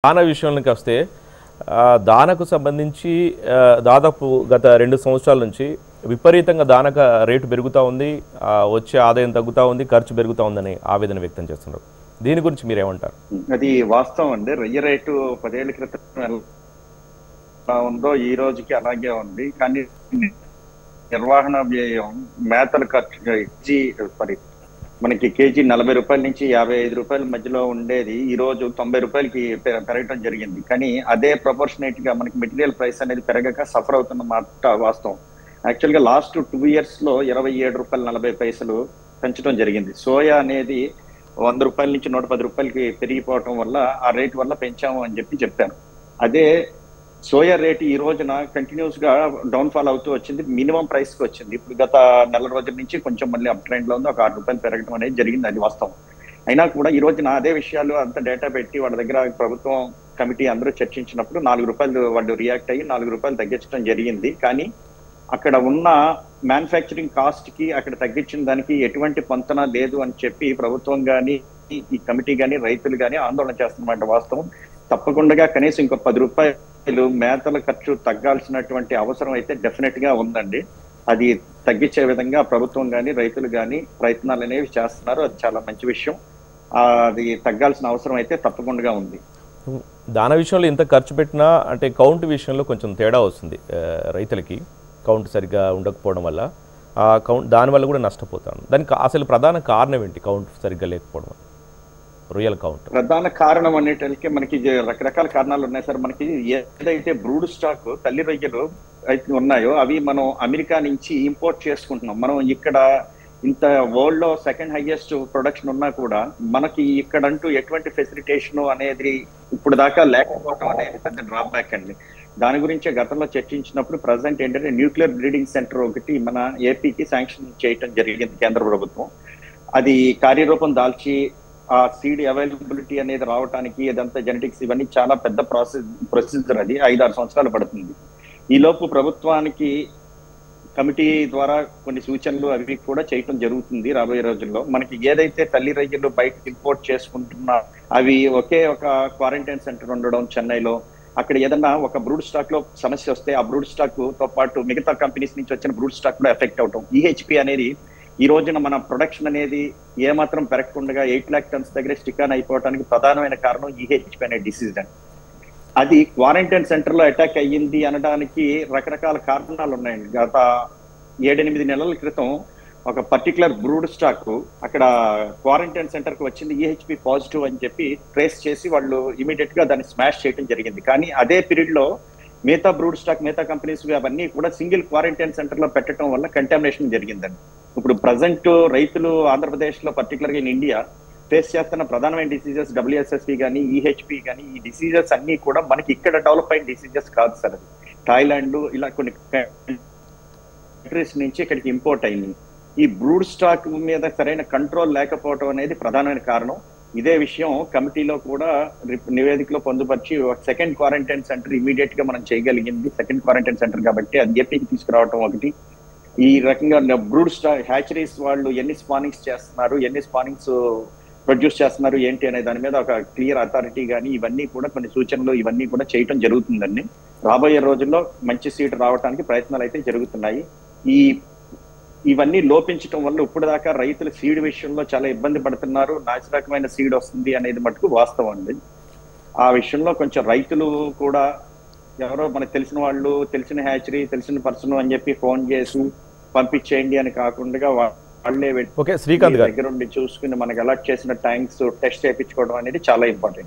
దాన విషయానికి వస్తే దానకు సంబంధించి దాదాపు గత 2 సంవత్సరాల నుంచి విపరీతంగా దానక రేటు పెరుగుతూ ఉంది, వచ్చే ఆదాయం తగ్గుతూ ఉంది, ఖర్చు పెరుగుతూ ఉందని ఆవేదన వ్యక్తం చేస్తున్నారు. దీని గురించి మీరు ఏమంటారు? అది వాస్తవం అండి. రొయ్య రేటు 10 ఏళ్ల క్రితం ఎలా ఉందో ఈ రోజుకి అలాగే ఉంది. కానీ నిర్వహణ వ్యయం, మేతల ఖర్చు మనకి కేజీ 40 రూపాయల నుంచి 55 రూపాయల మధ్యలో ఉండేది ఈ రోజు 90 రూపాయలకి పెరగడం జరిగింది. కానీ అదే ప్రపోర్షనేట్ గా మనకి మెటీరియల్ ప్రైస్ అనేది పెరగక సఫర్ అవుతున్న మాట వాస్తవం. యాక్చువల్ గా లాస్ట్ 2 years లో 27 రూపాయలు 40 పైసలు పెంచడం జరిగింది. సోయా అనేది 100 రూపాయల నుంచి 110 రూపాయలకి పెరిగిపోవటం వల్ల ఆ రేట్ వల్ల పెంచాము అని చెప్పాను. అదే సోయా రేటు ఈ రోజున కంటిన్యూస్ గా డౌన్ ఫాల్ అవుతూ వచ్చింది, మినిమం ప్రైస్ కి వచ్చింది. ఇప్పుడు గత నెల రోజుల నుంచి కొంచెం మళ్ళీ అప్ ట్రెండ్ లో ఉంది, ఒక 6 రూపాయలు పెరగడం అనేది జరిగింది, అది వాస్తవం. అయినా కూడా ఈ రోజున అదే విషయాలు అంత డేటా పెట్టి వాళ్ళ దగ్గర ప్రభుత్వం కమిటీ అందరూ చర్చించినప్పుడు 4 రూపాయలు వాళ్ళు రియాక్ట్ అయ్యి 4 రూపాయలు తగ్గించడం జరిగింది. కానీ అక్కడ ఉన్న మ్యానుఫ్యాక్చరింగ్ కాస్ట్ కి అక్కడ తగ్గించిన దానికి ఎటువంటి పొంతన లేదు అని చెప్పి ప్రభుత్వం కానీ ఈ కమిటీ కానీ రైతులు కానీ ఆందోళన చేస్తున్నమాట వాస్తవం. తప్పకుండా కనీసం ఇంకో 10 రూపాయలు మేతల ఖర్చు తగ్గాల్సినటువంటి అవసరం అయితే డెఫినెట్ గా ఉందండి. అది తగ్గించే విధంగా ప్రభుత్వం కానీ రైతులు కానీ ప్రయత్నాలు అనేవి చేస్తున్నారు, అది చాలా మంచి విషయం. అది తగ్గాల్సిన అవసరం అయితే తప్పకుండా ఉంది. దాని విషయంలో ఇంత ఖర్చు పెట్టినా అంటే కౌంట్ విషయంలో కొంచెం తేడా వస్తుంది రైతులకి. కౌంట్ సరిగ్గా ఉండకపోవడం వల్ల దానివల్ల కూడా నష్టపోతాను. దానికి అసలు ప్రధాన కారణం ఏంటి? కౌంట్ సరిగ్గా లేకపోవడం వల్ల రొయ్యల కౌంట్ ప్రధాన కారణం అనేటానికి మనకి రకరకాల కారణాలు ఉన్నాయి సార్. మనకి ఏదైతే బ్రూడ్ స్టాక్ తల్లి రొయ్యలు అయితే ఉన్నాయో అవి మనం అమెరికా నుంచి ఇంపోర్ట్ చేసుకుంటున్నాం. మనం ఇక్కడ ఇంత వరల్డ్ లో సెకండ్ హైయెస్ట్ ప్రొడక్షన్ ఉన్నా కూడా మనకి ఇక్కడంటూ ఎటువంటి ఫెసిలిటేషన్ అనేది ఇప్పుడు దాకా లేకపోవడం అనేది పెద్ద డ్రాబ్యాక్ అండి. దాని గురించి గతంలో చర్చించినప్పుడు ప్రజెంట్ ఏంటంటే న్యూక్లియర్ బ్రీడింగ్ సెంటర్ ఒకటి మన ఏపీకి శాంక్షన్ చేయటం జరిగింది కేంద్ర ప్రభుత్వం. అది కార్యరూపం దాల్చి ఆ సీడ్ అవైలబిలిటీ అనేది రావడానికి ఇదంతా జెనెటిక్స్ ఇవన్నీ చాలా పెద్ద ప్రొసీజర్, అది 5-6 సంవత్సరాలు పడుతుంది. ఈ లోపు ప్రభుత్వానికి కమిటీ ద్వారా కొన్ని సూచనలు అవి కూడా చేయటం జరుగుతుంది రాబోయే రోజుల్లో. మనకి ఏదైతే తల్లి రొయ్యలు బయట ఇంపోర్ట్ చేసుకుంటున్నా అవి ఒకే ఒక క్వారంటైన్ సెంటర్ ఉండడం చెన్నైలో, అక్కడ ఏదన్నా ఒక బ్రూడ్ స్టాక్ లో సమస్య వస్తే ఆ బ్రూడ్ స్టాక్ తో పాటు మిగతా కంపెనీస్ నుంచి వచ్చిన బ్రూడ్ స్టాక్ కూడా ఎఫెక్ట్ అవటం. ఈహెచ్పి అనేది ఈ రోజున మన ప్రొడక్షన్ అనేది ఏమాత్రం పెరగకుండా 8 lakh tons దగ్గర స్టిక్ ఆన్ అయిపోవడానికి ప్రధానమైన కారణం ఈహెచ్పి అనే డిసీజ్ అండి. అది క్వారంటైన్ సెంటర్ లో అటాక్ అయ్యింది అనడానికి రకరకాల కారణాలు ఉన్నాయండి. గత 7-8 నెలల క్రితం ఒక పర్టికులర్ బ్రూడ్ స్టాక్ అక్కడ క్వారంటైన్ సెంటర్ కి వచ్చింది, ఈహెచ్పి పాజిటివ్ అని చెప్పి ట్రేస్ చేసి వాళ్ళు ఇమీడియట్ గా దాన్ని స్మాష్ చేయడం జరిగింది. కానీ అదే పీరియడ్ లో మిగతా బ్రూడ్ స్టాక్ మిగతా కంపెనీస్ అవన్నీ కూడా సింగిల్ క్వారంటైన్ సెంటర్ లో పెట్టడం వల్ల కంటామినేషన్ జరిగిందండి. ఇప్పుడు ప్రజెంట్ రైతులు ఆంధ్రప్రదేశ్ లో పర్టికులర్ గా ఇన్ ఇండియా ఫేస్ చేస్తున్న ప్రధానమైన డిసీజెస్ WSSP కానీ ఈహెచ్పి కానీ ఈ డిసీజెస్ అన్ని కూడా మనకి ఇక్కడ డెవలప్ అయిన డిసీజెస్ కాదు సార్. అది థాయిలాండ్ ఇలా కొన్ని కంట్రీస్ నుంచి ఇక్కడికి ఇంపోర్ట్ అయింది. ఈ బ్రూడ్ స్టాక్ మీద సరైన కంట్రోల్ లేకపోవడం అనేది ప్రధానమైన కారణం. ఇదే విషయం కమిటీలో కూడా నివేదికలో పొందుపరిచి సెకండ్ క్వారంటైన్ సెంటర్ ఇమీడియట్ గా మనం చేయగలిగింది. సెకండ్ క్వారంటైన్ సెంటర్ కాబట్టి అది ఏపీకి తీసుకురావడం ఒకటి. ఈ రకంగా బ్రూడ్ స్టాక్ హ్యాచరీస్ వాళ్ళు ఎన్ని స్పానింగ్స్ చేస్తున్నారు, ఎన్ని స్పానింగ్స్ ప్రొడ్యూస్ చేస్తున్నారు ఏంటి అనే దాని మీద ఒక క్లియర్ అథారిటీ కానీ ఇవన్నీ కూడా కొన్ని సూచనలు ఇవన్నీ కూడా చేయటం జరుగుతుందండి. రాబోయే రోజుల్లో మంచి సీట్ రావడానికి ప్రయత్నాలు అయితే జరుగుతున్నాయి. ఇవన్నీ లోపించడం వల్ల ఇప్పుడు దాకా రైతులు సీడ్ విషయంలో చాలా ఇబ్బంది పడుతున్నారు. నాశరకమైన సీడ్ వస్తుంది అనేది మటుకు వాస్తవం అండి. ఆ విషయంలో కొంచెం రైతులు కూడా ఎవరో మనకు తెలిసిన వాళ్ళు, తెలిసిన హ్యాచరీ, తెలిసిన పర్సన్ అని చెప్పి ఫోన్ చేసి పంపించేయండి అని కాకుండా వాళ్ళే శ్రీకాంత్ గారు దగ్గర ఉండి చూసుకుని మనకి అలర్ట్ చేసిన ట్యాంక్స్ టెస్ట్ చేయించుకోవడం అనేది చాలా ఇంపార్టెంట్.